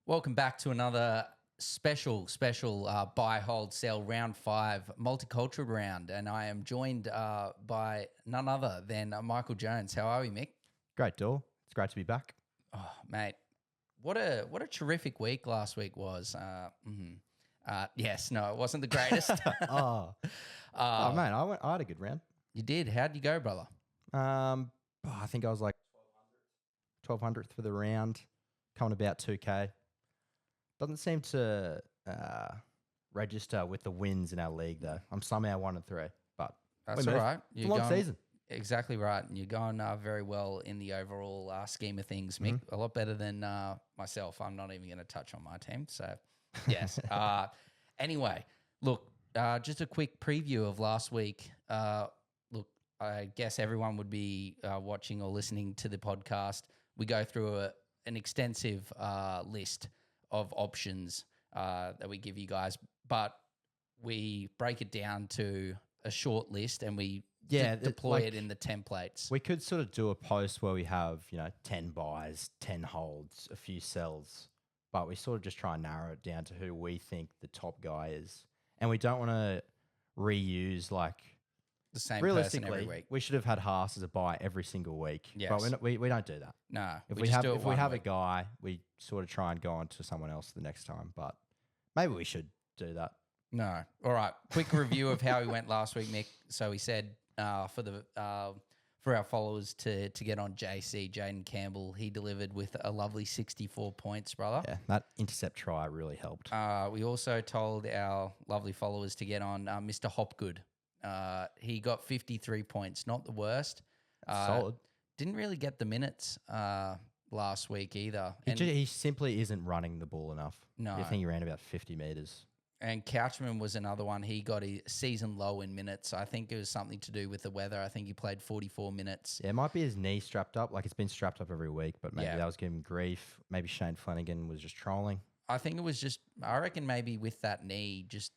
Welcome back to another special buy, hold, sell round 5 multicultural round, and I am joined by none other than Michael Jones. How are we, Mick? Great, Dor. It's great to be back. Oh, mate, what a terrific week last week was. Yes, no, it wasn't the greatest. Man, I had a good round. You did. How'd you go, brother? I think I was like 1200th for the round, coming about 2K. Doesn't seem to register with the wins in our league, though. I'm somehow 1 and 3, but That's all right. It's a long season. Exactly right. And you're going very well in the overall scheme of things, Mick. A lot better than myself. I'm not even going to touch on my team. So, yes. Anyway, look, just a quick preview of last week. Look, I guess everyone would be watching or listening to the podcast. We go through an extensive list of options that we give you guys, but we break it down to a short list and we deploy it in the templates. We could sort of do a post where we have, 10 buys, 10 holds, a few sells, but we sort of just try and narrow it down to who we think the top guy is. And we don't want to reuse the same person every week. We should have had Haas as a buy every single week. Yes. But we don't do that. No. If we have a guy, we sort of try and go on to someone else the next time. But maybe we should do that. No. All right. Quick review of how we went last week, Mick. So we said for our followers to get on JC, Jayden Campbell, he delivered with a lovely 64 points, brother. Yeah, that intercept try really helped. We also told our lovely followers to get on Mr. Hopgood. He got 53 points, not the worst. Solid. Didn't really get the minutes last week either. He simply isn't running the ball enough. No. I think he ran about 50 metres. And Couchman was another one. He got a season low in minutes. I think it was something to do with the weather. I think he played 44 minutes. Yeah, it might be his knee strapped up. It's been strapped up every week, but maybe that was giving him grief. Maybe Shane Flanagan was just trolling. I think it was I reckon maybe with that knee, just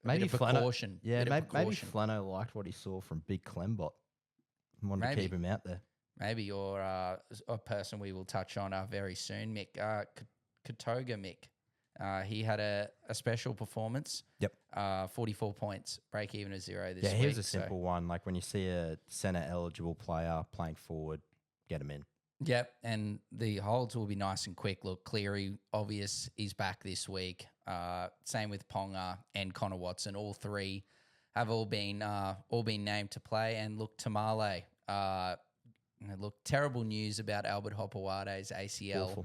maybe precaution. Yeah, maybe Flano liked what he saw from Big Clembot and wanted to keep him out there. Maybe, or a person we will touch on very soon, Mick. Kautoga, Mick. He had a special performance. Yep. 44 points, break even at 0 this week. Yeah, here's a simple one. When you see a centre eligible player playing forward, get him in. Yep, and the holds will be nice and quick. Look, Cleary, obvious, he's back this week. Same with Ponga and Connor Watson. All three have all been named to play. And look, Tamale. Look, terrible news about Albert Hopowate's ACL.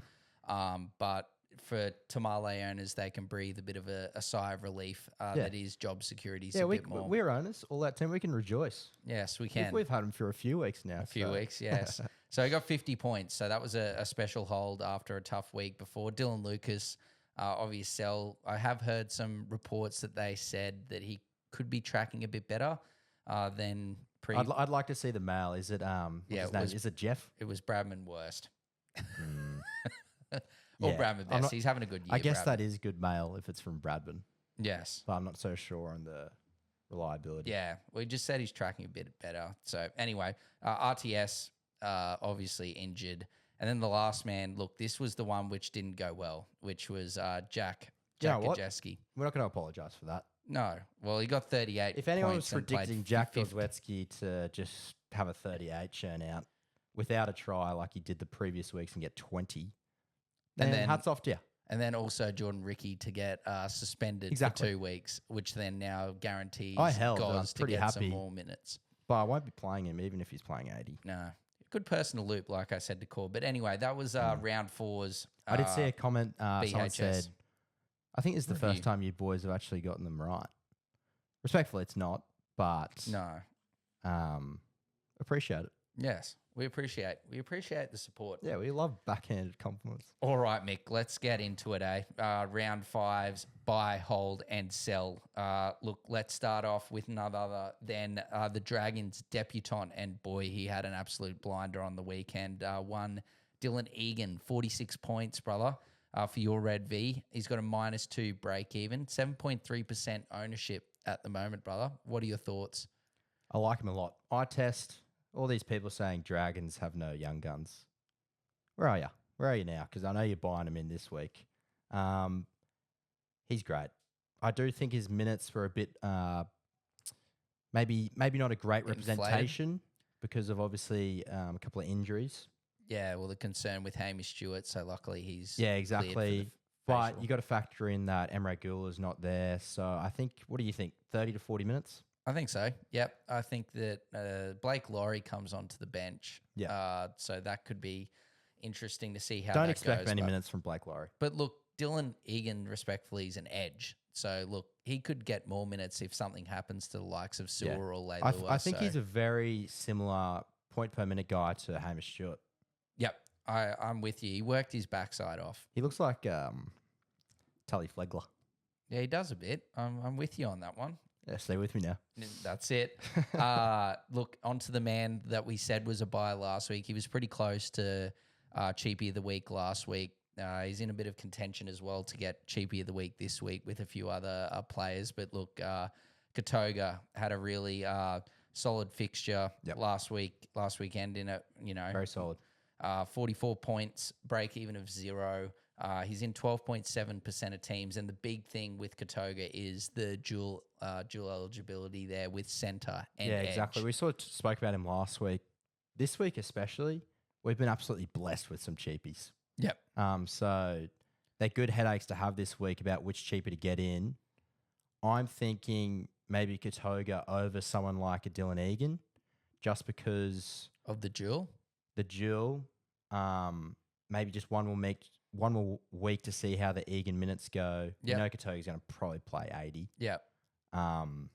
But for Tamale owners, they can breathe a bit of a sigh of relief. That is job security. Bit more. We're owners. All that team, we can rejoice. Yes, we can. We've had him for a few weeks now. A few weeks, yes. So he got 50 points. So that was a special hold after a tough week before. Dylan Lucas, obvious sell. I have heard some reports that they said that he could be tracking a bit better than pre. I'd like to see the mail. Is it is it Jeff? It was Bradman Worst. Or Bradman Best. He's having a good year. I guess that is good mail if it's from Bradman. Yes. But I'm not so sure on the reliability. Yeah. We just said he's tracking a bit better. So anyway, RTS obviously injured. And then the last man, look, this was the one which didn't go well, which was Jack Gajeski. We're not going to apologise for that. No. Well, he got 38 If anyone was points predicting Jack Gajeski to just have a 38 churn out without a try like he did the previous weeks and get 20, then hats off to you. And then also Jordan Ricky to get suspended for 2 weeks, which then now guarantees Goz to get some more minutes. But I won't be playing him even if he's playing 80. No. Good personal loop, like I said to call. But anyway, that was round 4's. I did see a comment. Someone said, I think this is the first time you boys have actually gotten them right. Respectfully, it's not, but appreciate it. Yes, we appreciate the support. Yeah, we love backhanded compliments. All right, Mick, let's get into it, round 5's buy, hold, and sell. Look, let's start off with none other than the Dragons' debutant, and boy, he had an absolute blinder on the weekend. One, Dylan Egan, 46 points, brother, for your Red V. He's got a -2 break even, 7.3% ownership at the moment, brother. What are your thoughts? I like him a lot. I test all these people saying Dragons have no young guns. Where are you? Where are you now? Because I know you're buying them in this week. He's great. I do think his minutes were a bit, maybe not a great Inflated. representation because of obviously a couple of injuries. Yeah, well, the concern with Hamish Stewart, so luckily he's Yeah, cleared for the exactly. But facial. you got to factor in that Emre Gul is not there. So I think, what do you think? 30 to 40 minutes? I think so. Yep. I think that Blake Laurie comes onto the bench. Yeah. So that could be interesting to see how Don't that expect goes. many but, minutes from Blake Laurie. But look, Dylan Egan, respectfully, is an edge. So look, he could get more minutes if something happens to the likes of Siua or Leilua. I think he's a very similar point per minute guy to Hamish Stewart. Yep. I'm with you. He worked his backside off. He looks like Tully Flegler. Yeah, he does a bit. I'm with you on that one. Yeah, stay with me now. That's it. Look, onto the man that we said was a buy last week. He was pretty close to cheapie of the week last week. He's in a bit of contention as well to get cheapie of the week this week with a few other players. But look, Kautoga had a really solid fixture last weekend in it. Very solid. 44 points, break even of 0. He's in 12.7% of teams, and the big thing with Kautoga is the dual eligibility there with centre and edge. Exactly. We sort of spoke about him last week. This week especially, we've been absolutely blessed with some cheapies. Yep. So they're good headaches to have this week about which cheapie to get in. I'm thinking maybe Kautoga over someone like a Dylan Egan, just because of the dual. The dual, maybe just one more week to see how the Egan minutes go. Yep. You know Kautoga's going to probably play 80. Yep. And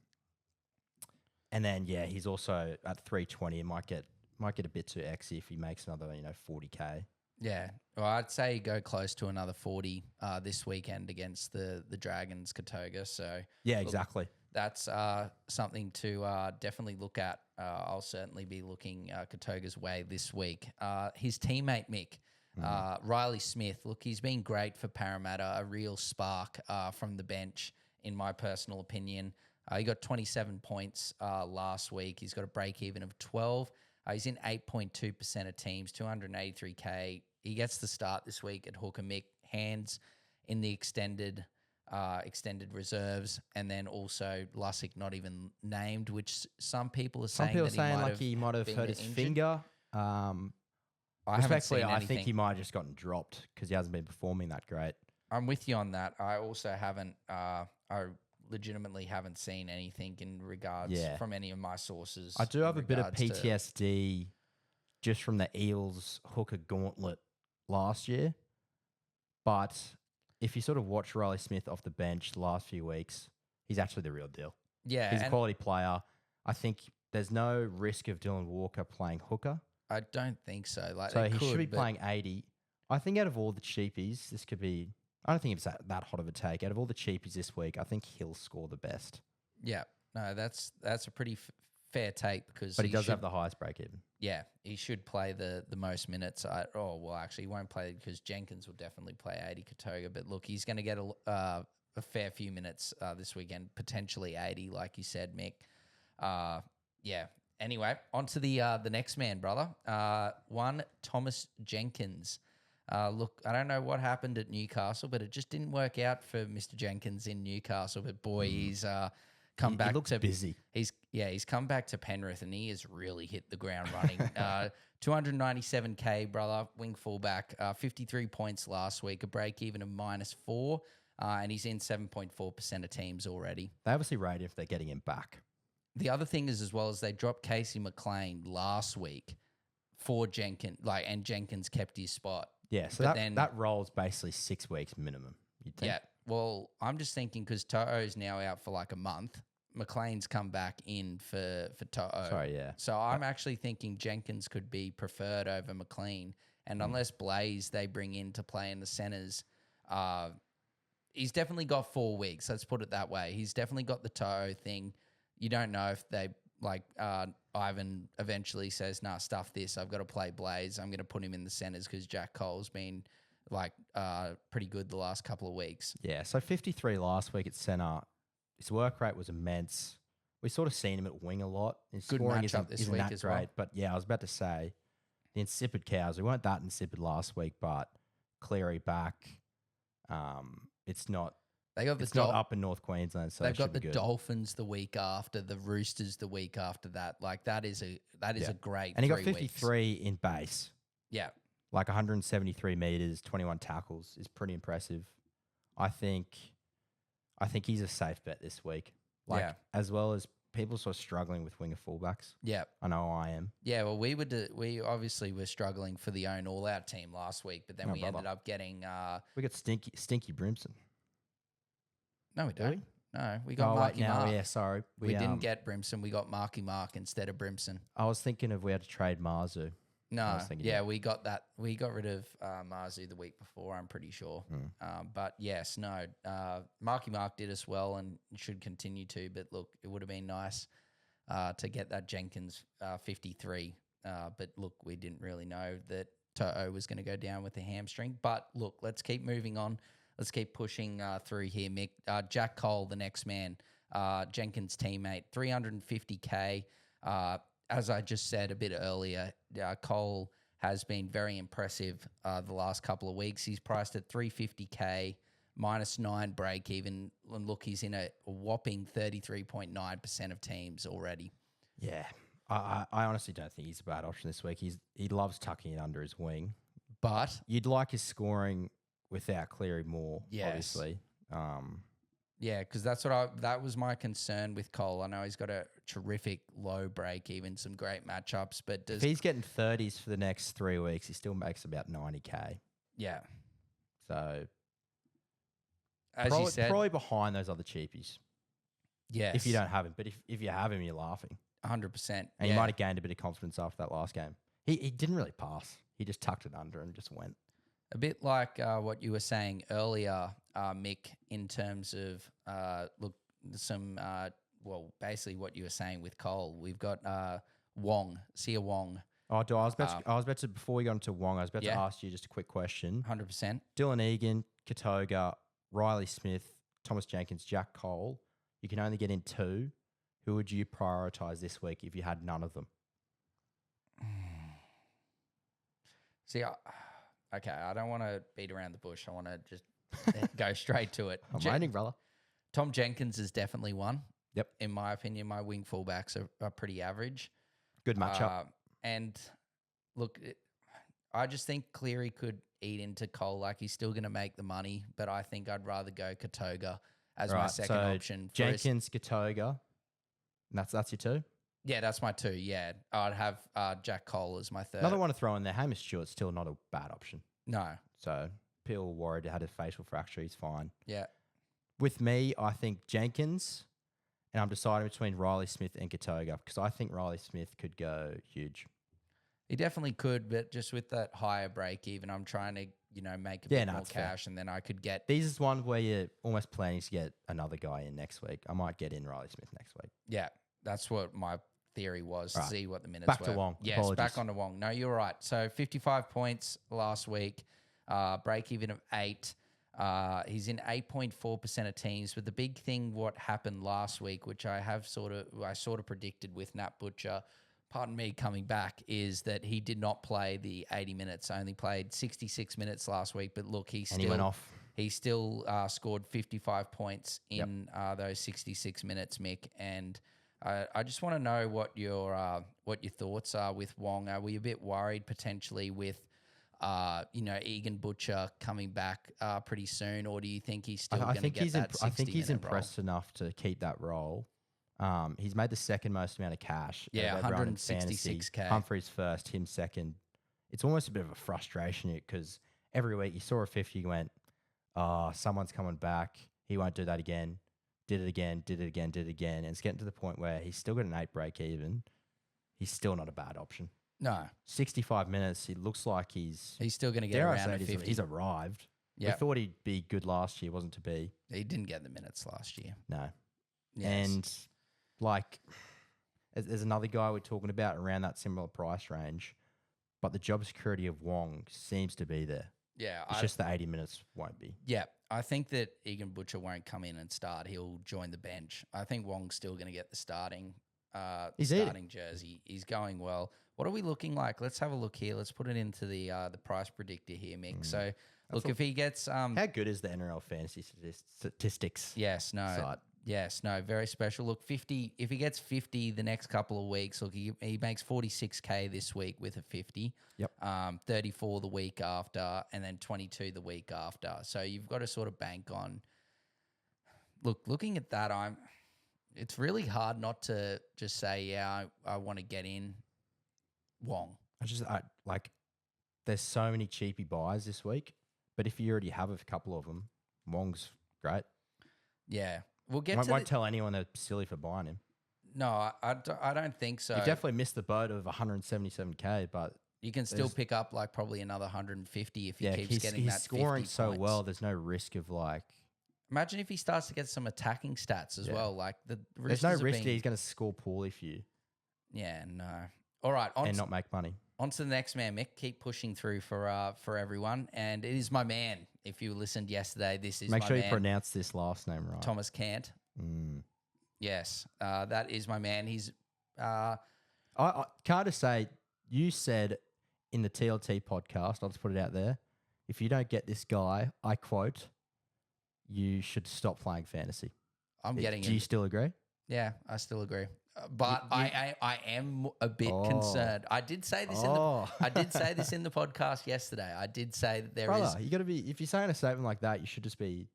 then he's also at 320. It might get a bit too exy if he makes another 40K. Yeah, well, I'd say go close to another 40 this weekend against the Dragons, Kautoga. So yeah, exactly. That's something to definitely look at. I'll certainly be looking Kautoga's way this week. His teammate Mick, Ryley Smith. Look, he's been great for Parramatta, a real spark from the bench, in my personal opinion. He got 27 points last week. He's got a break even of 12. He's in 8.2% of teams, 283K. He gets the start this week at hooker. Mick hands in the extended reserves, and then also Lussick not even named, which some people are saying he might have hurt his finger. I think he might have just gotten dropped because he hasn't been performing that great. I'm with you on that. I also haven't. I legitimately haven't seen anything in regards from any of my sources. I do have a bit of PTSD just from the Eels hooker gauntlet last year, but if you sort of watch Ryley Smith off the bench the last few weeks, he's actually the real deal. Yeah. He's a quality player. I think there's no risk of Dylan Walker playing hooker. I don't think so. He should be playing 80. I think out of all the cheapies, this could be... I don't think it's that hot of a take. Out of all the cheapies this week, I think he'll score the best. Yeah. No, that's a pretty fair take because... But he does have the highest break even. Yeah, he should play the most minutes. Actually, he won't play because Jenkins will definitely play 80 Kautoga. But look, he's going to get a fair few minutes this weekend, potentially 80, like you said, Mick. Yeah. Anyway, on to the next man, brother. One, Thomas Jenkins. Look, I don't know what happened at Newcastle, but it just didn't work out for Mr. Jenkins in Newcastle. But boy, he's come back. He looks busy. He's come back to Penrith and he has really hit the ground running. 297K, brother, wing fullback, 53 points last week, a break even of -4, and he's in 7.4% of teams already. They obviously rate if they're getting him back. The other thing is, as well as they dropped Casey McLean last week for Jenkins, and Jenkins kept his spot. Yeah, so that rolls basically 6 weeks minimum, you'd think. Yeah, well, I'm just thinking because To'o's now out for like a month. McLean's come back in for To'o. Sorry, yeah. So I'm actually thinking Jenkins could be preferred over McLean. And unless Blaze they bring in to play in the centres, he's definitely got 4 weeks. Let's put it that way. He's definitely got the To'o thing. You don't know if they, Ivan eventually says, nah, stuff this. I've got to play Blaze. I'm going to put him in the centres because Jack Cole's been pretty good the last couple of weeks. Yeah, so 53 last week at centre. His work rate was immense. We've sort of seen him at wing a lot. His good scoring matchup this week as great, well. But yeah, I was about to say, the insipid cows, we weren't that insipid last week, but Cleary back. It's not. They got It's not up in North Queensland, so they've it got should the be good. Dolphins the week after, the Roosters the week after that. Like that is a great. And he got 3 weeks. 53 in base. Yeah, Like 173 meters, 21 tackles is pretty impressive. I think he's a safe bet this week. Like as well as people sort of struggling with winger fullbacks. Yeah, I know I am. Yeah, well, we obviously were struggling for the own all-out team last week, but then we ended up getting. We got Stinky Brimson. No, we Do don't. we? No, we got Marky Mark. Yeah, sorry. We didn't get Brimson. We got Marky Mark instead of Brimson. I was thinking of we had to trade Marzu. No, we got that. We got rid of Marzu the week before, I'm pretty sure. But yes, no, Marky Mark did us well and should continue to. But look, it would have been nice to get that Jenkins 53. But look, we didn't really know that To'o was going to go down with the hamstring. But look, let's keep moving on. Let's keep pushing through here, Mick. Jack Cole, the next man, Jenkins' teammate, 350K. As I just said a bit earlier, Cole has been very impressive the last couple of weeks. He's priced at 350K, -9 break even. And look, he's in a whopping 33.9% of teams already. Yeah. I honestly don't think he's a bad option this week. He loves tucking it under his wing. But you'd like his scoring without Cleary more, yes. Obviously. Yeah, because that was my concern with Cole. I know he's got a terrific low break, even some great matchups. But if he's getting 30s for the next 3 weeks, he still makes about 90K. Yeah. So, as you said, probably behind those other cheapies. Yes. If you don't have him, but if you have him, you're laughing. 100%. And you might have gained a bit of confidence after that last game. He didn't really pass. He just tucked it under and just went. A bit like what you were saying earlier, Mick, in terms of basically what you were saying with Cole. We've got Siua Wong. Oh, I was about to before we got into Wong, I was about to ask you just a quick question. 100%. Dylan Egan, Kautoga, Ryley Smith, Thomas Jenkins, Jack Cole. You can only get in 2. Who would you prioritise this week if you had none of them? See, okay, I don't want to beat around the bush. I want to just go straight to it. I'm waiting, brother. Tom Jenkins is definitely one. Yep. In my opinion, my wing fullbacks are pretty average. Good matchup. And look, I just think Cleary could eat into Cole. Like, he's still going to make the money, but I think I'd rather go Kautoga as my second option. Jenkins, Kautoga. And that's your 2? Yeah, that's my 2, yeah. I'd have Jack Cole as my 3rd. Another one to throw in there, Hamish Stewart's still not a bad option. No. So, Peel worried had a facial fracture. He's fine. Yeah. With me, I think Jenkins, and I'm deciding between Ryley Smith and Kautoga because I think Ryley Smith could go huge. He definitely could, but just with that higher break even, I'm trying to, make a bit more cash, and then I could get... These is one where you're almost planning to get another guy in next week. I might get in Ryley Smith next week. Yeah, that's what my theory was, to see what the minutes were. Back to Wong. Yes, Apologies. back onto Wong. No, you're right. So 55 points last week, break even of 8. He's in 8.4% of teams. But the big thing, what happened last week, which I sort of predicted with Nat Butcher, pardon me, coming back, is that he did not play the 80 minutes. Only played 66 minutes last week. But look, he went off. He still scored 55 points in those 66 minutes, Mick. And I just want to know what your thoughts are with Wong. Are we a bit worried potentially with Egan Butcher coming back pretty soon, or do you think he's still going to get that 60-minute I think he's role? impressed enough to keep that role. He's made the second most amount of cash. Yeah, 166K. Humphrey's first, him second. It's almost a bit of a frustration because every week you saw a 50, you went, someone's coming back. He won't do that again. Did it again, did it again, did it again. And it's getting to the point where he's still got an 8 break even. He's still not a bad option. No. 65 minutes, he looks like he's still going to get around a 50. He's arrived. We thought he'd be good last year, wasn't to be. He didn't get the minutes last year. No. Yes. And there's another guy we're talking about around that similar price range, but the job security of Wong seems to be there. Yeah. It's just the 80 minutes won't be. Yeah. I think that Egan Butcher won't come in and start. He'll join the bench. I think Wong's still going to get the starting jersey. He's going well. What are we looking like? Let's have a look here. Let's put it into the price predictor here, Mick. So Look, if he gets How good is the NRL fantasy statistics? yes, no, side? yes, no, very special. Look, 50. If he gets 50 the next couple of weeks, look, he makes 46K this week with a 50. Yep. 34 the week after, and then 22 the week after. So you've got to sort of bank on. Look, looking at that, it's really hard not to just say, yeah, I want to get in Wong. There's so many cheapie buys this week, but if you already have a couple of them, Wong's great. Yeah. We'll get Won't tell anyone they're silly for buying him. No, I don't think so. You definitely missed the boat of 177K, but you can still pick up like probably another 150 if he keeps getting he's that 50 scoring so points. well. There's no risk of like. Imagine if he starts to get some attacking stats as well. Like there's no risk that he's going to score poorly for you. Yeah, no. All right, and not make money. On to the next man, Mick. Keep pushing through for everyone, and it is my man. If you listened yesterday, this is make my sure man, you pronounce this last name right. Thomas Cant. Yes, that is my man. He's. I can't just say you said in the TLT podcast. I'll just put it out there. If you don't get this guy, I quote, you should stop playing fantasy. I'm getting. Do you still agree? Yeah, I still agree. But I am a bit concerned. I did say this I did say this in the podcast yesterday. I did say that there is. You got to be. If you're saying a statement like that, you should just be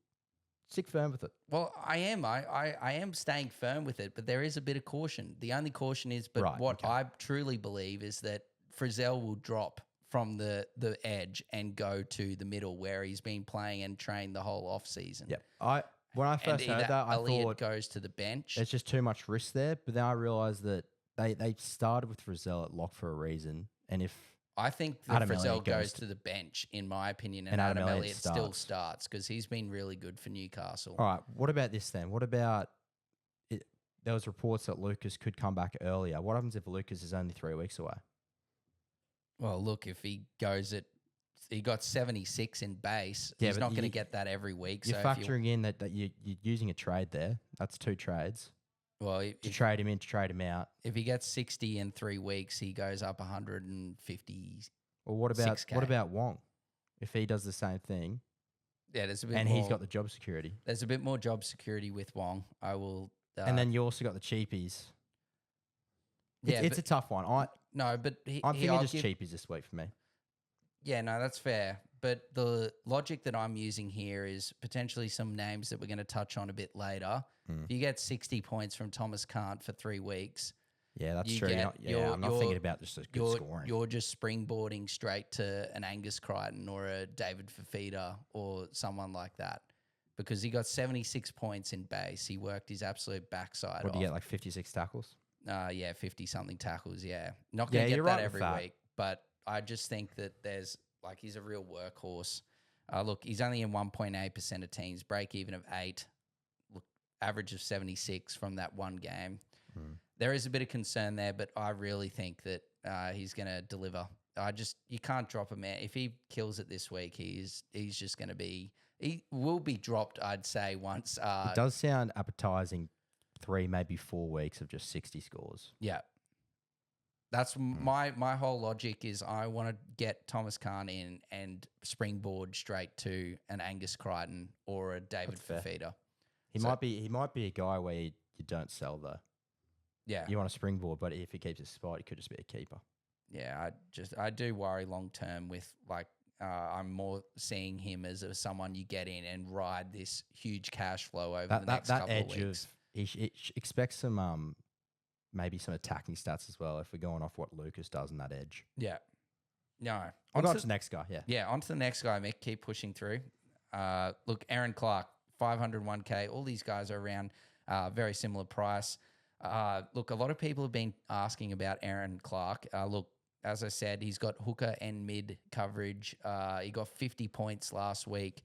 stick firm with it. Well, I am. I am staying firm with it, but there is a bit of caution. The only caution is, I truly believe is that Frizzell will drop from the edge and go to the middle where he's been playing and trained the whole off season. Yeah, when I first heard that, I thought goes to the bench. There's just too much risk there. But then I realised that they started with Frizzell at lock for a reason. And if I think that Frizzell goes to the bench, in my opinion, and Adam Elliott still starts because he's been really good for Newcastle. All right, what about this then? What about it? There was reports that Lucas could come back earlier. What happens if Lucas is only 3 weeks away? Well, look, if he goes he got 76 in base. He's not going to get that every week. You're factoring in that you're using a trade there. That's 2 trades. Well, to trade him in, to trade him out. If he gets 60 in 3 weeks, he goes up 150. Well, what about Wong? If he does the same thing, there's a bit and more, he's got the job security. There's a bit more job security with Wong. I will. And then you also got the cheapies. It's a tough one. I'm thinking just cheapies this week for me. Yeah, no, that's fair. But the logic that I'm using here is potentially some names that we're going to touch on a bit later. If you get 60 points from Thomas Cant for 3 weeks. Yeah, that's true. I'm not thinking about just good scoring. You're just springboarding straight to an Angus Crichton or a David Fifita or someone like that. Because he got 76 points in base. He worked his absolute backside off. What, did you get like 56 tackles? 50-something tackles, yeah. Not going to get that every week, but I just think that he's a real workhorse. Look, he's only in 1.8% of teams, break even of 8, average of 76 from that one game. There is a bit of concern there, but I really think that he's going to deliver. You can't drop him out. If he kills it this week, he's just going to be, he will be dropped, I'd say, once. It does sound appetizing, 3, maybe 4 weeks of just 60 scores. Yeah. That's my whole logic is I want to get Thomas Cant in and springboard straight to an Angus Crichton or a David Fifita. He might be a guy where you don't sell though. Yeah. You want a springboard, but if he keeps his spot, he could just be a keeper. Yeah, I do worry long term with I'm more seeing him as someone you get in and ride this huge cash flow over the next couple of weeks. He expects some maybe some attacking stats as well if we're going off what Lucas does in that edge. Yeah. No. On to the next guy, yeah. Yeah, on to the next guy, Mick. Keep pushing through. Look, Erin Clark, 501K. All these guys are around very similar price. Look, a lot of people have been asking about Erin Clark. Look, as I said, he's got hooker and mid coverage. He got 50 points last week.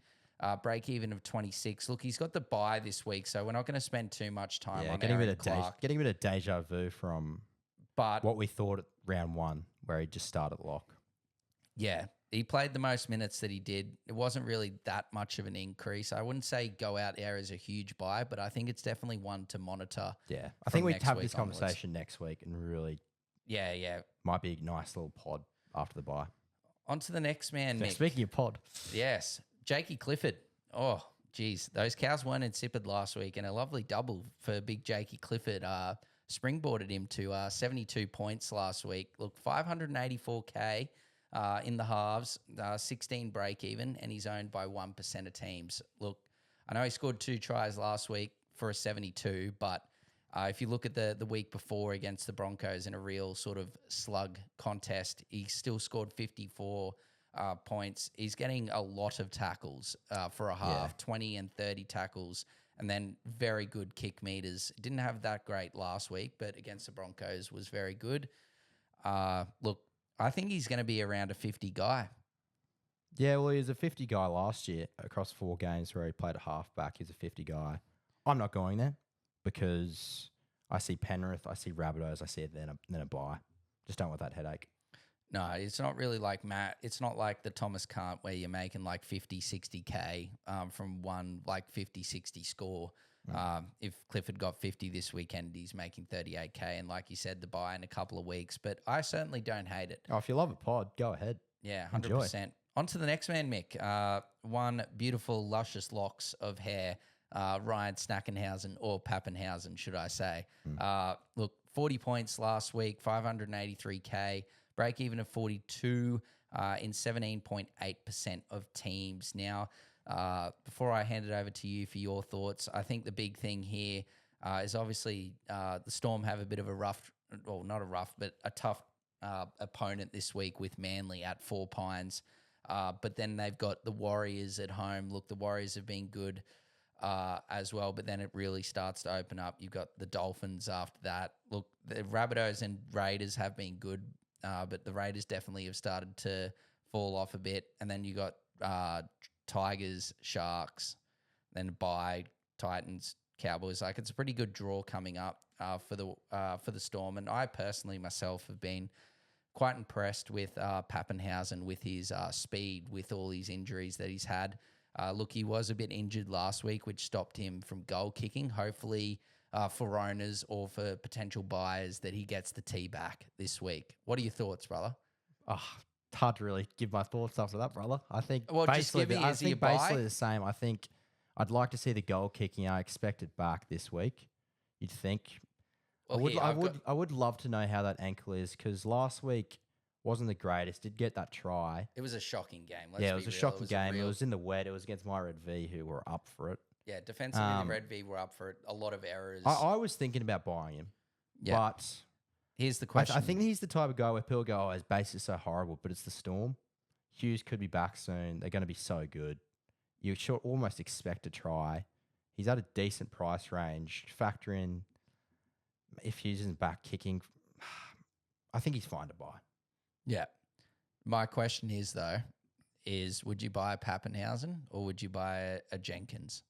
Break even of 26. Look, he's got the bye this week, so we're not going to spend too much time on Erin Clark. Getting a bit of deja vu from what we thought at round 1, where he just started lock. Yeah, he played the most minutes that he did. It wasn't really that much of an increase. I wouldn't say go out there as a huge buy, but I think it's definitely one to monitor. Yeah, I think we'd have this conversation next week and really, yeah, might be a nice little pod after the bye. On to the next man, Yeah, Mick. speaking of pod. Yes, Jakey Clifford. Oh, geez. Those cows weren't insipid last week, and a lovely double for big Jakey Clifford. Springboarded him to 72 points last week. Look, 584K in the halves, 16 break even, and he's owned by 1% of teams. Look, I know he scored 2 tries last week for a 72, but if you look at the week before against the Broncos in a real sort of slug contest, he still scored 54 points. He's getting a lot of tackles for a half, 20 and 30 tackles, and then very good kick meters. Didn't have that great last week, but against the Broncos was very good. Look, I think he's going to be around a 50 guy. Yeah, well, he was a 50 guy last year across 4 games where he played a halfback. He's a 50 guy. I'm not going there because I see Penrith, I see Rabbitohs, I see it then a buy. Just don't want that headache. No, it's not really like Matt. It's not like the Thomas Cant where you're making like 50, 60K from one like 50, 60 score. If Clifford got 50 this weekend, he's making 38K. And like you said, the buy in a couple of weeks. But I certainly don't hate it. Oh, if you love a pod, go ahead. Yeah, 100%. Enjoy. On to the next man, Mick. One beautiful, luscious locks of hair. Ryan Snackenhausen, or Papenhuyzen, should I say. Look, 40 points last week, 583K, break even of 42 in 17.8% of teams. Now, before I hand it over to you for your thoughts, I think the big thing here is obviously the Storm have a bit of a rough, well, not a rough, but a tough opponent this week with Manly at 4 Pines. But then they've got the Warriors at home. Look, the Warriors have been good as well, but then it really starts to open up. You've got the Dolphins after that. Look, the Rabbitohs and Raiders have been good, but the Raiders definitely have started to fall off a bit. And then you got Tigers, Sharks, then bye, Titans, Cowboys. Like, it's a pretty good draw coming up for the Storm. And I personally myself have been quite impressed with Papenhuyzen, with his speed, with all these injuries that he's had. Look, he was a bit injured last week, which stopped him from goal kicking. Hopefully for owners or for potential buyers that he gets the tee back this week. What are your thoughts, brother? Oh, it's hard to really give my thoughts after that, brother. I think Well, basically, just give me, I is he a think buy? basically the same. I think I'd like to see the goal kicking. I expect it back this week. You'd think. Well, I would love to know how that ankle is, because last week wasn't the greatest. Did get that try. It was a shocking game. It was a shocking game. It was in the wet. It was against my Red V, who were up for it. Yeah, defensively, the Red V were up for it. A lot of errors. I was thinking about buying him, but here's the question. I think he's the type of guy where people go, "Oh, his base is so horrible," but it's the Storm. Hughes could be back soon. They're going to be so good. You should almost expect a try. He's at a decent price range. Factor in if Hughes isn't back kicking, I think he's fine to buy. Yeah. My question is, though, would you buy a Papenhuyzen or would you buy a Jenkins?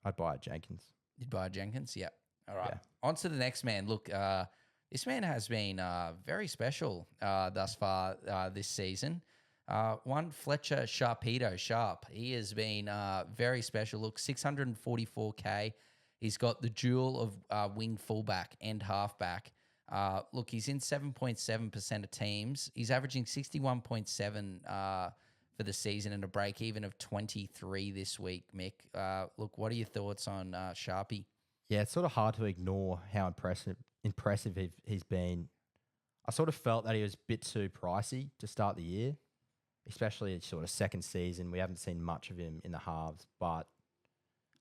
I'd buy a Jenkins. You'd buy a Jenkins? Yep. All right. Yeah. On to the next man. Look, this man has been very special thus far this season. One Fletcher Sharpe. He has been very special. Look, 644K. He's got the dual of wing fullback and halfback. Look, he's in 7.7% of teams. He's averaging 61.7 for the season and a break even of 23 this week, Mick. Look, what are your thoughts on Sharpe? Yeah, it's sort of hard to ignore how impressive he's been. I sort of felt that he was a bit too pricey to start the year, especially in sort of second season. We haven't seen much of him in the halves, but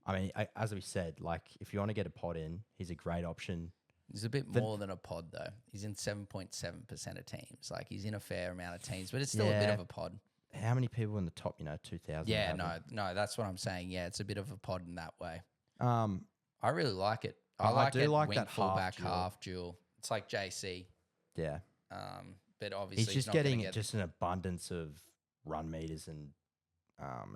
I mean, as we said, like if you want to get a pod in, he's a great option. He's a bit more than a pod, though. He's in 7.7% of teams. Like, he's in a fair amount of teams, but it's still a bit of a pod. How many people in the top, 2,000? Yeah, no, that's what I'm saying. Yeah, it's a bit of a pod in that way. I really like it. I do like wing that fullback half half duel. It's like JC. Yeah. But obviously he's just not gonna getting get just an abundance of run meters and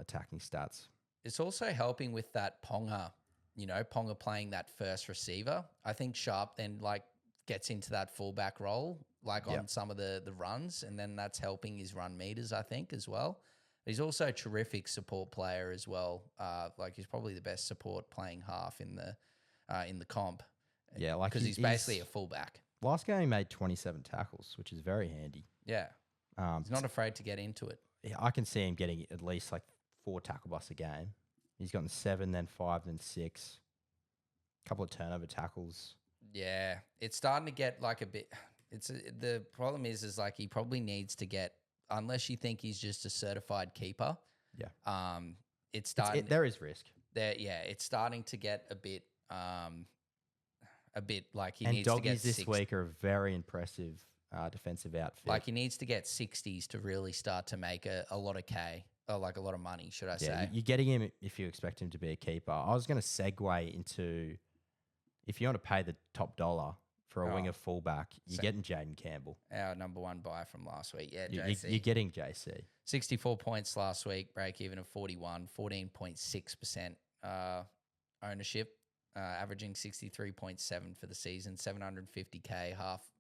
attacking stats. It's also helping with that Ponga, Ponga playing that first receiver. I think Sharpe then gets into that fullback role, on some of the runs, and then that's helping his run meters, I think, as well. He's also a terrific support player as well. He's probably the best support playing half in the comp. Yeah, because he's basically a fullback. Last game he made 27 tackles, which is very handy. Yeah. He's not afraid to get into it. Yeah, I can see him getting at least like 4 tackle busts a game. He's gotten 7, then 5, then 6. A couple of turnover tackles. Yeah, it's starting to get like a bit. The problem is like he probably needs to get, unless you think he's just a certified keeper. Yeah. It's starting. There is risk. It's starting to get a bit like he and needs to get doggies this week are a very impressive defensive outfit. Like he needs to get 60s to really start to make a lot of K, or like a lot of money, should I say? You're getting him if you expect him to be a keeper. I was going to segue into, if you want to pay the top dollar for a winger fullback, you're getting Jayden Campbell. Our number one buy from last week. Yeah, JC. You're getting JC. 64 points last week, break even of 41, 14.6% ownership, averaging 63.7 for the season, 750K half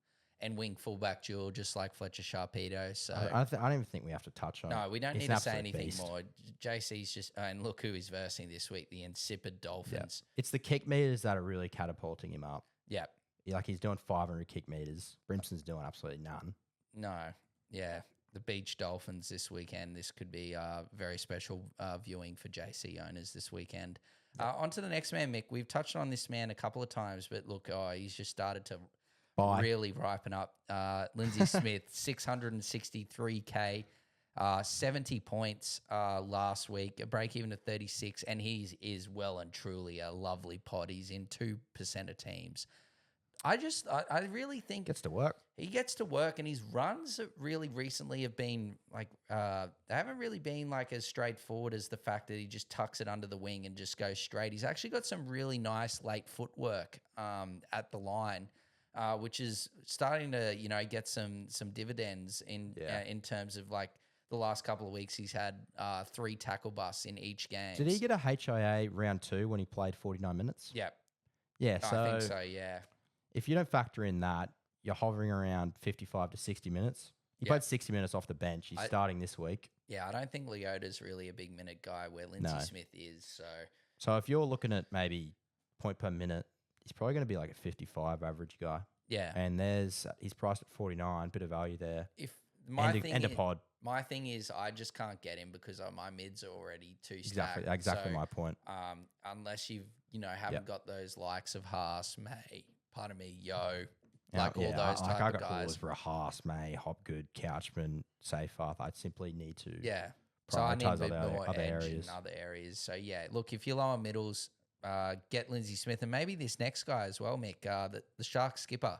and wing fullback duel, just like Fletcher Sharpe. So I don't even think we have to touch on it. No, we don't need to say anything more. JC's just, and look who he's versing this week, the insipid Dolphins. Yeah. It's the kick meters that are really catapulting him up. Yeah. Like he's doing 500 kick meters. Brimson's doing absolutely none. No. Yeah. The Beach Dolphins this weekend. This could be very special viewing for JC owners this weekend. On to the next man, Mick. We've touched on this man a couple of times, but look, he's just started to really ripen up. Lindsay Smith, 663K, 70 points last week, a break even of 36, and he is well and truly a lovely pod. He's in 2% of teams. I really think gets to work. He gets to work, and his runs really recently have been like they haven't really been like as straightforward as the fact that he just tucks it under the wing and just goes straight. He's actually got some really nice late footwork at the line, which is starting to get some dividends in terms of like the last couple of weeks. He's had 3 tackle busts in each game. Did he get a HIA round 2 when he played 49 minutes? Yeah. Yeah, so I think so, yeah. If you don't factor in that, you're hovering around 55 to 60 minutes. He played 60 minutes off the bench. He's starting this week. Yeah, I don't think Leota's really a big minute guy where Lindsay Smith is. So if you're looking at maybe point per minute, he's probably going to be like a 55 average guy. Yeah. And he's priced at 49, bit of value there. My thing is I just can't get him because my mids are already too stacked. Exactly my point. Unless you've haven't got those likes of Haas, May, Yo, all those type I of got guys. callers for a Haas, May, Hopgood, Couchman, Seyfarth. I simply need to So I need a prioritize bit other more edge areas. in other areas. So look, if you're lower middles, get Lindsay Smith and maybe this next guy as well, Mick, the Shark skipper,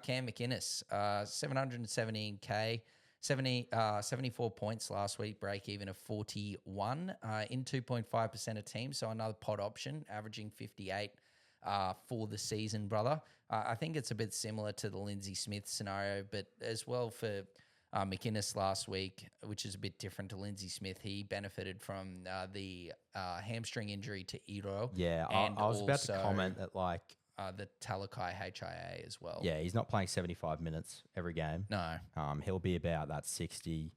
Cam McInnes, 717K. 74 points last week, break even of 41 in 2.5% of teams. So another pod option, averaging 58 for the season, brother. I think it's a bit similar to the Lindsay Smith scenario, but as well for McInnes last week, which is a bit different to Lindsay Smith. He benefited from the hamstring injury to Iro. Yeah, and I was about to comment that the Talakai HIA as well. Yeah, he's not playing 75 minutes every game. No. He'll be about that 60.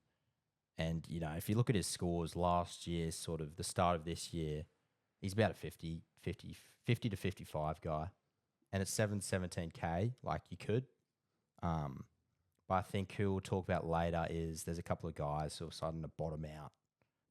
And, if you look at his scores last year, sort of the start of this year, he's about a 50 to 55 guy. And it's 717K, like you could. But I think who we'll talk about later is there's a couple of guys who are starting to bottom out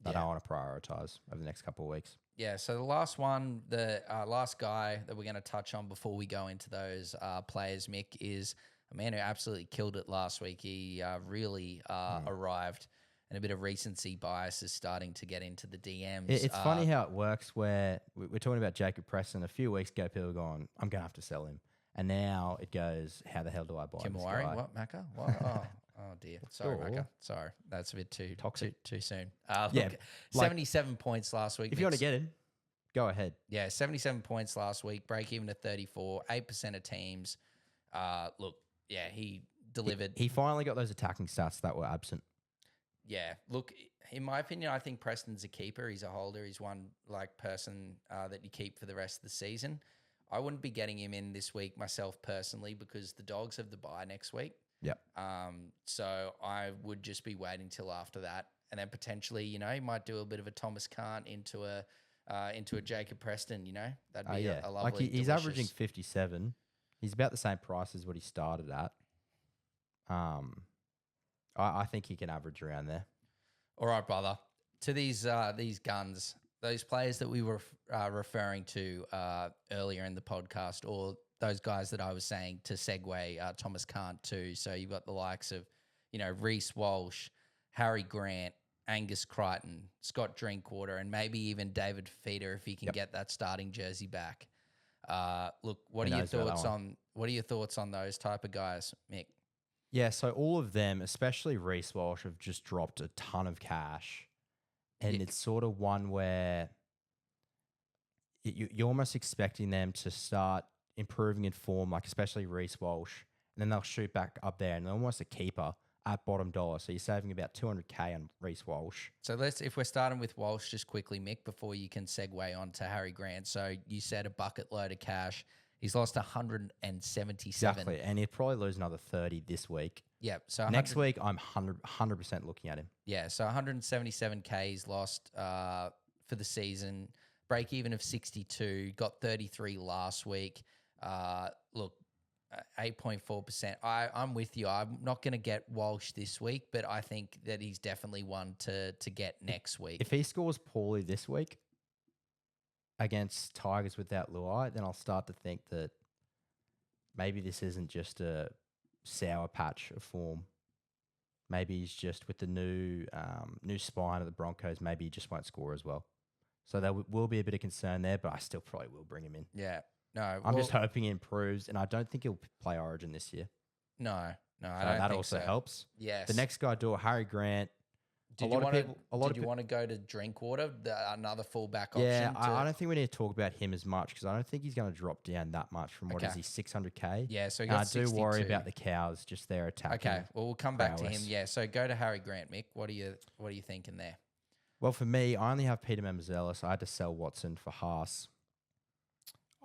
that I want to prioritize over the next couple of weeks. Yeah, so the last one, the last guy that we're going to touch on before we go into those players, Mick, is a man who absolutely killed it last week. He really arrived, and a bit of recency bias is starting to get into the DMs. It's funny how it works where we're talking about Jacob Preston. A few weeks ago, people were going, I'm going to have to sell him. And now it goes, how the hell do I buy this guy? What, Macca? What? Oh dear. Sorry, Macca. Sorry. That's a bit too toxic. Too soon. Look, 77 points last week. If you want to get him, go ahead. Yeah, 77 points last week, break even to 34, 8% of teams. He delivered. He finally got those attacking stats that were absent. Yeah, look, in my opinion, I think Preston's a keeper. He's a holder. He's one person that you keep for the rest of the season. I wouldn't be getting him in this week myself personally because the Dogs have the bye next week. Yep. So I would just be waiting till after that, and then potentially, he might do a bit of a Thomas Cant into a Jacob Preston. That'd be a lovely. Like he's averaging 57. He's about the same price as what he started at. I think he can average around there. All right, brother. To these guns, those players that we were referring to earlier in the podcast, or those guys that I was saying to segue Thomas Cant too. So you've got the likes of, Reece Walsh, Harry Grant, Angus Crichton, Scott Drinkwater, and maybe even David Fifita if he can get that starting jersey back. Look, what are your thoughts on those type of guys, Mick? Yeah, so all of them, especially Reece Walsh, have just dropped a ton of cash. And it's sort of one where you're almost expecting them to start improving in form, like especially Reece Walsh, and then they'll shoot back up there, and they're almost a keeper at bottom dollar. So you're saving about $200K on Reece Walsh. So if we're starting with Walsh just quickly, Mick, before you can segue on to Harry Grant. So you said a bucket load of cash. He's lost 177. Exactly, and he'll probably lose another 30 this week. Yeah. So next week, I'm 100% looking at him. Yeah, so 177K he's lost for the season. Break even of 62. Got 33 last week. Look, 8.4%. I'm with you. I'm not going to get Walsh this week, but I think that he's definitely one to get next week. If he scores poorly this week against Tigers without Luai, then I'll start to think that maybe this isn't just a sour patch of form. Maybe he's just with the new spine of the Broncos. Maybe he just won't score as well. So there will be a bit of concern there, but I still probably will bring him in. Yeah, no, I'm just hoping he improves, and I don't think he'll play Origin this year. No, I don't that think also so. helps. Yes. The next guy, Harry Grant. Did you want to go to Drinkwater, another fullback option? Yeah, I don't think we need to talk about him as much because I don't think he's going to drop down that much from what is he, 600K? Yeah, so he got 62. I do worry about the Cows just there attacking. Okay, well, we'll come back to him. Yeah, so go to Harry Grant, Mick. What are you thinking there? Well, for me, I only have Peter Mamazella, so I had to sell Watson for Haas.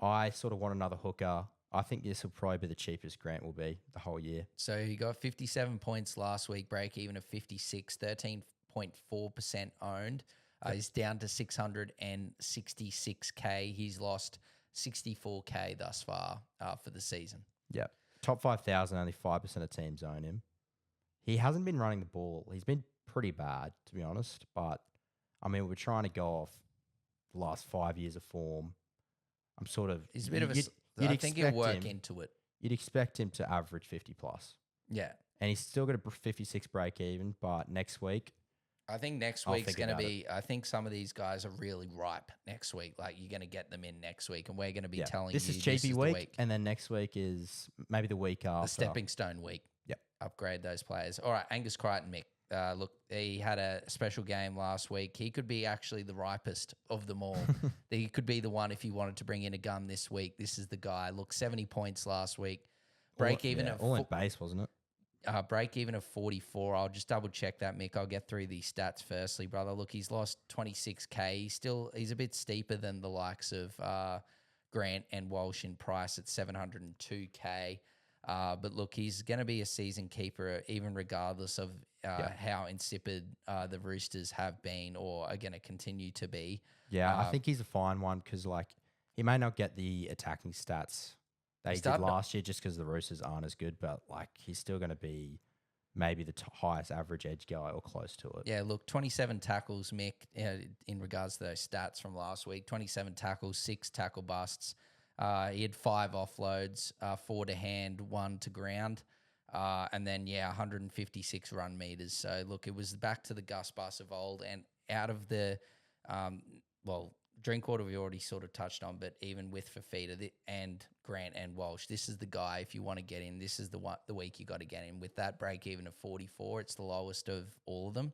I sort of want another hooker. I think this will probably be the cheapest Grant will be the whole year. So he got 57 points last week, break even of 56, 13.4% owned. He's down to 666K. He's lost 64K thus far for the season. Yeah. Top 5,000, only 5% of teams own him. He hasn't been running the ball. He's been pretty bad, to be honest. But, I mean, we're trying to go off the last 5 years of form. I'm sort of... He's a bit of a... I think he'll work into it. You'd expect him to average 50 plus. Yeah. And he's still got a 56 break even, but next week... I think next week's going to be... I think some of these guys are really ripe next week. Like, you're going to get them in next week, and we're going to be telling this you... Is cheapie week, and then next week is maybe the week after. The stepping stone week. Yep. Upgrade those players. All right, Angus Crichton, Mick. Look, he had a special game last week. He could be actually the ripest of them all. He could be the one if you wanted to bring in a gun this week. This is the guy. Look, 70 points last week. Break even at all in base, wasn't it? Break even of 44. I'll just double check that, Mick. I'll get through these stats firstly, brother. Look, he's lost 26K. He's a bit steeper than the likes of Grant and Walsh in price at 702K. But look, he's going to be a season keeper, even regardless of how insipid the Roosters have been or are going to continue to be. Yeah, I think he's a fine one because, he may not get the attacking stats they did last year just because the Roosters aren't as good, but, he's still going to be maybe the highest average edge guy or close to it. Yeah, look, 27 tackles, Mick, in regards to those stats from last week. 27 tackles, 6 tackle busts. He had 5 offloads, 4 to hand, 1 to ground. And then, 156 run meters. So, look, it was back to the Gus Bus of old. And out of the, Drinkwater we already sort of touched on, but even with Fifita and Grant and Walsh, this is the guy if you want to get in. This is the week you got to get in. With that break even of 44, it's the lowest of all of them,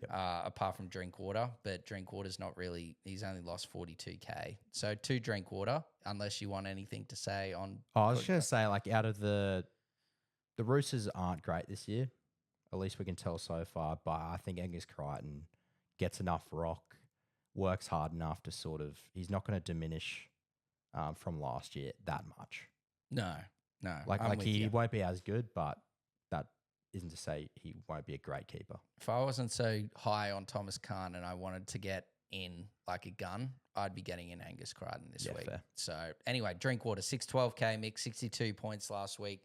apart from Drinkwater. But Drinkwater's not really, he's only lost 42K. So to Drinkwater, unless you want anything to say on... Oh, I was just going to say, out of the Roosters aren't great this year. At least we can tell so far. But I think Angus Crichton gets enough rock, works hard enough to he's not going to diminish from last year that much. No. He won't be as good, but that isn't to say he won't be a great keeper. If I wasn't so high on Thomas Cant and I wanted to get in like a gun, I'd be getting in Angus Crichton this week. Fair. So anyway, Drinkwater, 612K, Mick, 62 points last week.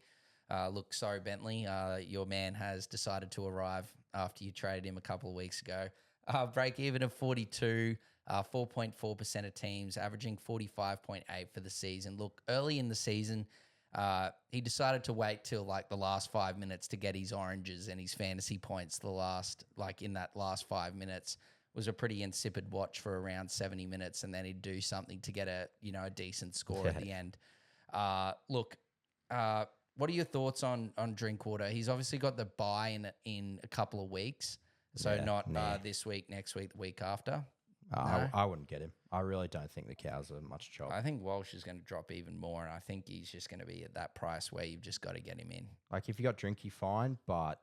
Look, sorry, Bentley. Your man has decided to arrive after you traded him a couple of weeks ago. Break even of 42, 4.4% of teams, averaging 45.8 for the season. Look, early in the season, he decided to wait till like the last 5 minutes to get his oranges and his fantasy points. In that last 5 minutes was a pretty insipid watch for around 70 minutes, and then he'd do something to get a decent score at the end. What are your thoughts on Drinkwater? He's obviously got the bye in a couple of weeks, so this week, next week, the week after. No? I wouldn't get him. I really don't think the Cows are much chop. I think Walsh is going to drop even more, and I think he's just going to be at that price where you've just got to get him in. Like, if you got Drinky, fine, but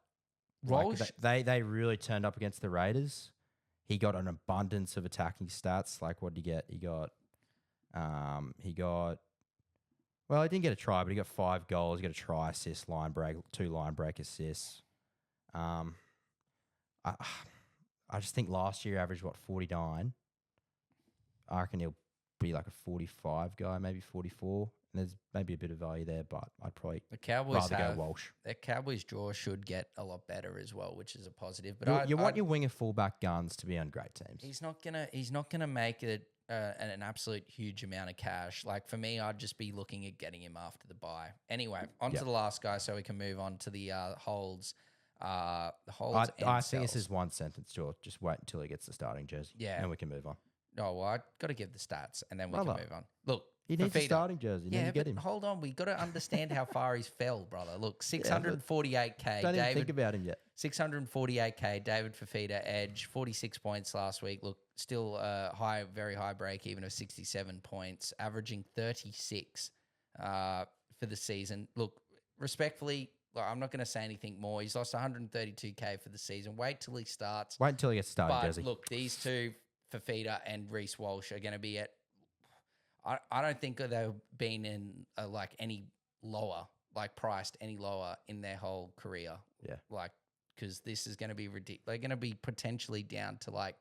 Walsh, they really turned up against the Raiders. He got an abundance of attacking stats. Like, what did he get? He got, well, he didn't get a try, but he got 5 goals. He got a try, assist, line break, 2 line break assists. I just think last year averaged 49. I reckon he'll be like a 45 guy, maybe 44. And there's maybe a bit of value there, but I'd probably rather go Walsh. Their Cowboys draw should get a lot better as well, which is a positive. But you want your winger fullback guns to be on great teams. He's not gonna make it an absolute huge amount of cash. Like, for me, I'd just be looking at getting him after the bye. Anyway, on to the last guy, so we can move on to the holds. I think this is one sentence, George. Just wait until he gets the starting jersey. Yeah. And we can move on. Oh, well, I got to give the stats, and then we can move on. Look, he needs a starting jersey. Yeah, get him. Hold on. We got to understand how far he's fell, brother. Look, 648K. Don't even think about him yet. 648K. David Fifita, edge, 46 points last week. Look, still very high break even of 67 points, averaging 36 for the season. Look, respectfully, I'm not going to say anything more. He's lost 132K for the season. Wait till he starts. Wait until he gets started, jersey. Look, these two, Fifita and Reece Walsh, are going to be at. I don't think they've been in any lower, priced any lower in their whole career. Yeah. Because this is going to be ridiculous. They're going to be potentially down to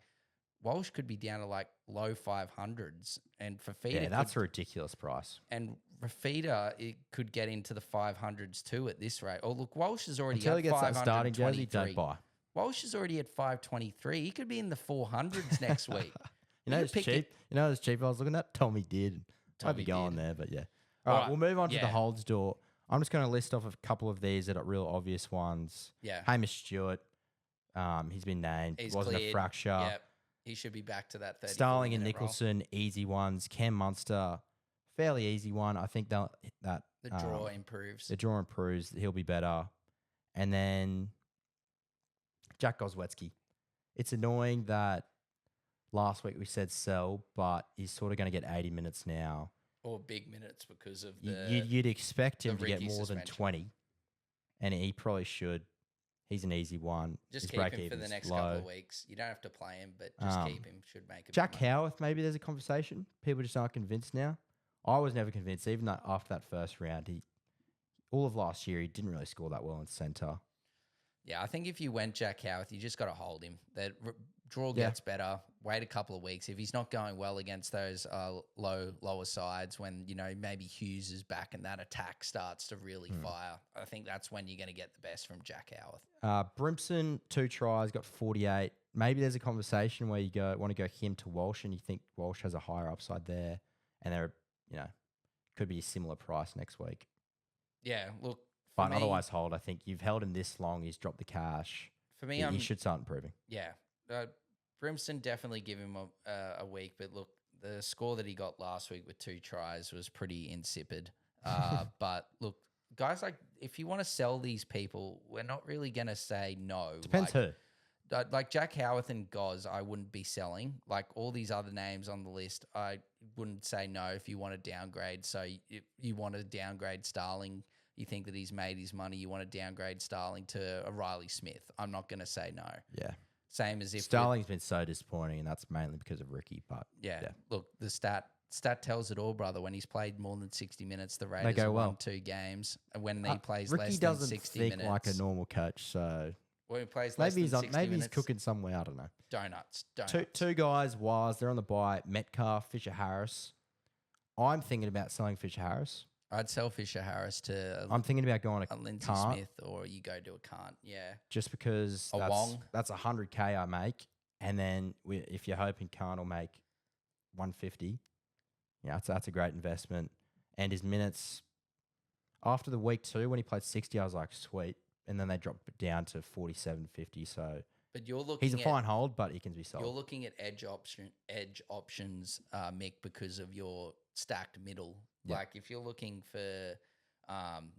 Walsh could be down to low 500s, and Fifita. Yeah, that's a ridiculous price. And Fifita, it could get into the 500s too at this rate. Oh, look, Walsh is already until at he gets that starting jersey, don't buy. Walsh is already at 523. He could be in the 400s next week. It's cheap. It's cheap. I was looking at Tommy did. I'd be going there, but yeah. All right, we'll move on to the holds door. I'm just going to list off a couple of these that are real obvious ones. Yeah. Hamish Stewart, he's been named. He's wasn't cleared. A fracture. Yep. He should be back to that 30. Starling and Nicholson, easy ones. Cam Munster, fairly easy one. I think that the draw improves. The draw improves. He'll be better. And then Jack Goswetsky. It's annoying that last week we said sell, but he's sort of going to get 80 minutes now. Or big minutes because of You'd expect him to get more suspension. Than 20, and he probably should. He's an easy one. Just keep him for the next couple of weeks. You don't have to play him, but just keep him. Should make it. Jack Howarth, maybe there's a conversation. People just aren't convinced now. I was never convinced, even though after that first round, all of last year, he didn't really score that well in centre. Yeah, I think if you went Jack Howarth, you just got to hold him. That draw gets better. Wait a couple of weeks. If he's not going well against those lower sides, when maybe Hughes is back and that attack starts to really fire, I think that's when you're going to get the best from Jack Howarth. Brimson, 2 tries, got 48. Maybe there's a conversation where you want to go him to Walsh, and you think Walsh has a higher upside there, and they're could be a similar price next week. Yeah, look. But otherwise, hold. I think you've held him this long. He's dropped the cash. For me, he should start improving. Yeah. Brimson, definitely give him a week. But look, the score that he got last week with 2 tries was pretty insipid. But look, guys, if you want to sell these people, we're not really going to say no. Depends who. Jack Howarth and Goz, I wouldn't be selling. All these other names on the list, I wouldn't say no if you want to downgrade. So if you want to downgrade Starling, you think that he's made his money, you want to downgrade Starling to a Ryley Smith. I'm not going to say no. Yeah. Same as if Starling's been so disappointing, and that's mainly because of Ricky. But yeah. Look, the stat tells it all, brother. When he's played more than 60 minutes, the Raiders have won 2 games. And when he plays Ricky less than 60 minutes, Ricky doesn't think like a normal coach, so when he plays less than 60 maybe minutes, he's cooking somewhere. I don't know. Donuts. Two guys. They're on the bye. Metcalf, Fisher Harris. I'm thinking about selling Fisher Harris. I'd sell Fisher Harris to I'm thinking about going to a Lindsay Cant, Smith, or you go to a Cant. Yeah. just because A Wong. that's 100K I make, and then if you're hoping Cant will make 150, yeah, that's a great investment. And his minutes after the week 2 when he played 60, I was like, sweet, and then they dropped it down to 47.50. So But you're looking he's a fine hold, but he can be sold. You're looking at edge options, Mick, because of your stacked middle. Yep. Like if you're looking for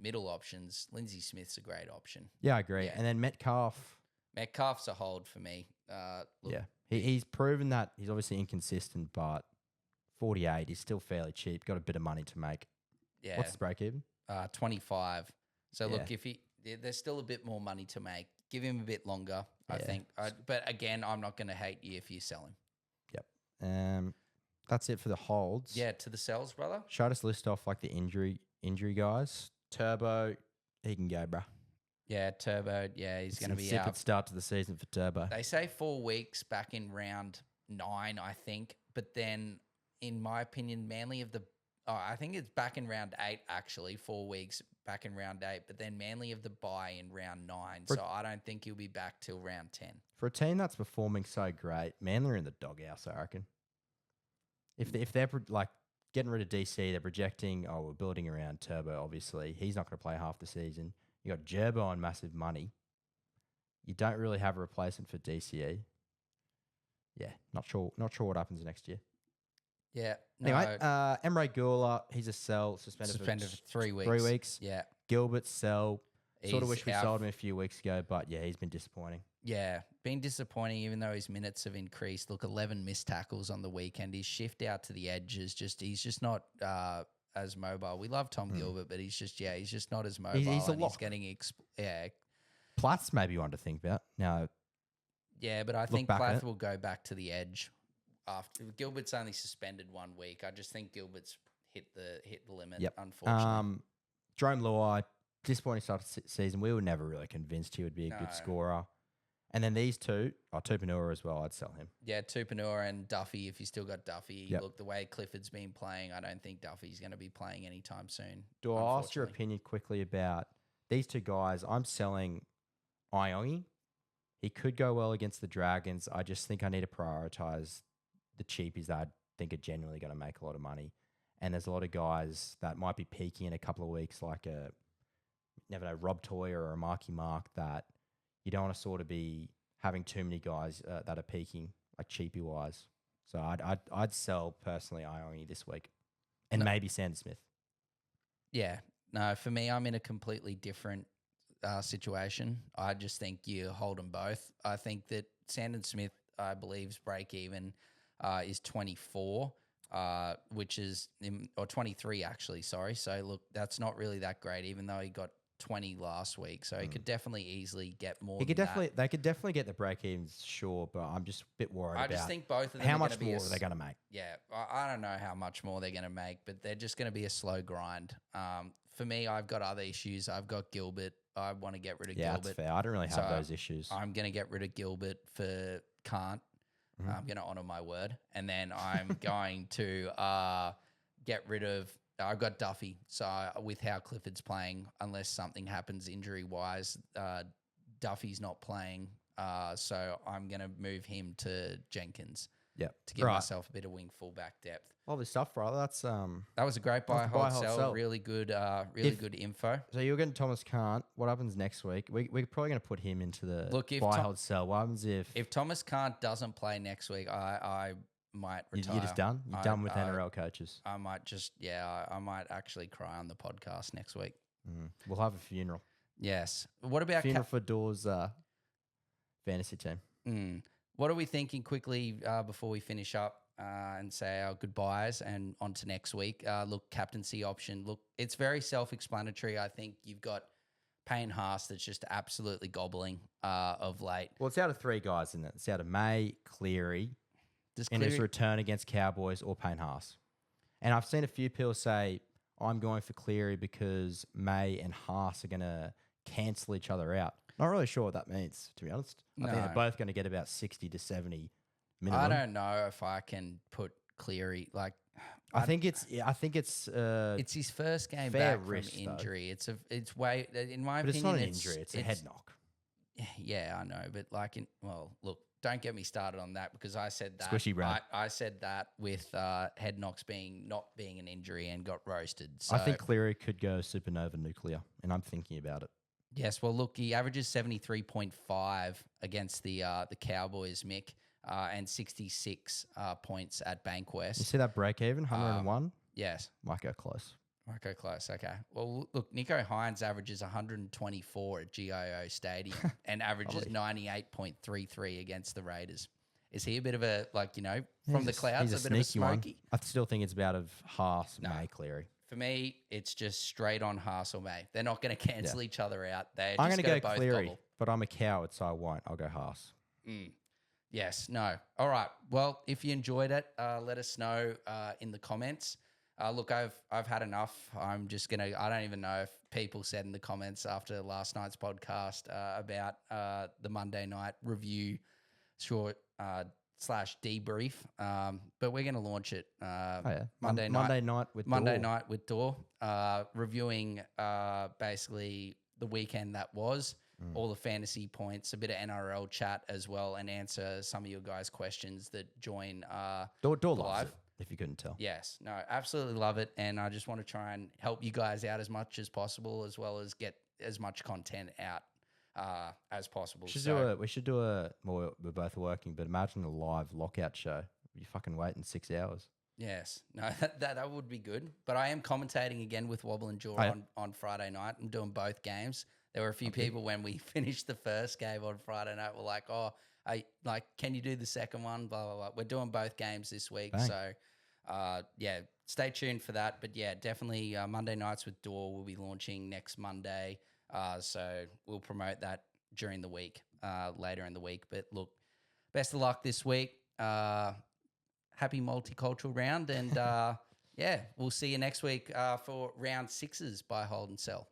middle options, Lindsay Smith's a great option. Yeah, I agree. Yeah. And then Metcalf's a hold for me. Look, yeah, he's proven that he's obviously inconsistent, but 48 is still fairly cheap. Got a bit of money to make. Yeah. What's the break even? 25. So Yeah. look, there's still a bit more money to make. Give him a bit longer, I Yeah. think. But again, I'm not going to hate you if you sell him. Yep. That's it for the holds. Yeah, to the sells, brother. Should I just list off like the injury guys? Turbo, he can go, bruh. Yeah, Turbo. Yeah, he's going to be insipid out. start to the season for Turbo. They say 4 weeks back in round 9, I think. But then, in my opinion, I think it's back in round 8, actually, 4 weeks back in round 8. But then Manly have the bye in round 9. So I don't think he'll be back till round 10. For a team that's performing so great, Manly are in the doghouse, I reckon. If they're like getting rid of DC, they're projecting, we're building around Turbo, obviously. He's not going to play half the season. You got Gerbo on massive money. You don't really have a replacement for DCE. Yeah, not sure what happens next year. Yeah. Anyway, Emre Gula, he's a sell, suspended for 3 weeks. 3 weeks. Yeah. Gilbert, sell. Sort of wish we out. sold him a few weeks ago, but yeah, he's been disappointing. Yeah, been disappointing even though his minutes have increased. Look, 11 missed tackles on the weekend. His shift out to the edge is he's just not as mobile. We love Tom Gilbert, but he's just not as mobile. He's a lock. He's getting Platts maybe one to think about. Now, yeah, but I think Plath will go back to the edge after Gilbert's only suspended 1 week. I just think Gilbert's hit the limit. Yep. Unfortunately, Jerome Luai, disappointing start to season. We were never really convinced he would be a good scorer. And then these two, Tupanua as well, I'd sell him. Yeah, Tupanua and Duffy, if you still got Duffy. Yep. Look, the way Clifford's been playing, I don't think Duffy's going to be playing anytime soon. Do I ask your opinion quickly about these two guys? I'm selling Iongi. He could go well against the Dragons. I just think I need to prioritise the cheapies that I think are genuinely going to make a lot of money. And there's a lot of guys that might be peaking in a couple of weeks, like Rob Toyer or a Marky Mark, that you don't want to sort of be having too many guys that are peaking, like cheapie wise. So I'd sell personally Iongi this week, and maybe Sanders Smith. Yeah, no, for me, I'm in a completely different situation. I just think you hold them both. I think that Sanders Smith, I believe's break even is 24, which is or 23 actually. Sorry. So look, that's not really that great, even though he got 20 last week, so he could definitely easily get more. They could definitely get the break evens, sure, but I'm just a bit worried about. I just think both of them. How much more are they going to make? Yeah, I don't know how much more they're going to make, but they're just going to be a slow grind. For me, I've got other issues. I've got Gilbert. I want to get rid of Gilbert. Yeah, that's fair. I don't really have those issues. I'm going to get rid of Gilbert for Cant. I'm going to honour my word, and then I'm going to get rid of. I've got Duffy. So with how Clifford's playing, unless something happens injury-wise, Duffy's not playing. So I'm going to move him to Jenkins. Yep. To give myself a bit of wing fullback depth. Lovely stuff, brother. That was a great buy, hold, sell. Really good, good info. So you're getting Thomas Cant. What happens next week? We're probably going to put him into the buy, hold, sell. What happens if Thomas Cant doesn't play next week? I might retire. You're just done? You're done with NRL coaches? I might I might actually cry on the podcast next week. We'll have a funeral. Yes. What about funeral for Dor's fantasy team? What are we thinking quickly before we finish up and say our goodbyes and on to next week? Look, captaincy option. Look, it's very self-explanatory. I think you've got Payne Haas that's just absolutely gobbling of late. Well, it's out of 3 guys, isn't it? It's out of May, Cleary, in his return against Cowboys, or Payne Haas. And I've seen a few people say, I'm going for Cleary because May and Haas are going to cancel each other out. Not really sure what that means, to be honest. I think they're both going to get about 60 to 70 minimum. I don't know if I can put Cleary, I think it's It's his first game fair back risk, from though. injury. It's way in my but it's opinion. not an injury. It's a head knock. Yeah, I know, but look, don't get me started on that because I said that. Squishy Brad. I said that with head knocks not being an injury and got roasted. So I think Cleary could go supernova nuclear, and I'm thinking about it. yes, well, look, he averages 73.5 against the Cowboys, Mick, and 66 points at Bankwest. You see that break even, 101? Yes. Might go close. Might go close. Okay. Well, look, Nico Hines averages 124 at GIO Stadium and averages 98.33 against the Raiders. Is he a bit of a, from the clouds, he's a bit of a smoky? One. I still think it's about of Haas, May, Cleary. For me, it's just straight on Haas or May. They're not going to cancel each other out. I'm going to go Cleary, but I'm a coward, so I won't. I'll go Haas. Yes. No. All right. Well, if you enjoyed it, let us know in the comments. Look, I've had enough. I don't even know if people said in the comments after last night's podcast about the Monday night review short / debrief. But we're going to launch it Monday night with Dor, reviewing basically the weekend that was, all the fantasy points, a bit of NRL chat as well, and answer some of your guys' questions that join Dor live. loves it, if you couldn't tell. Yes, no, absolutely love it, and I just want to try and help you guys out as much as possible, as well as get as much content out as possible. We should do a. Well, we're both working, but imagine a live lockout show. You fucking waiting 6 hours. Yes, no, that would be good. But I am commentating again with Wobble and Jaw on Friday night. I'm doing both games. There were a few people when we finished the first game on Friday night were like, "Oh, can you do the second one?" Blah blah blah. We're doing both games this week, so stay tuned for that. But yeah, definitely Monday nights with Dor will be launching next Monday. So we'll promote that during the week, later in the week. But look, best of luck this week. Happy multicultural round, and we'll see you next week for round 6s by Hold and Sell.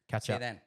Catch See up. you then.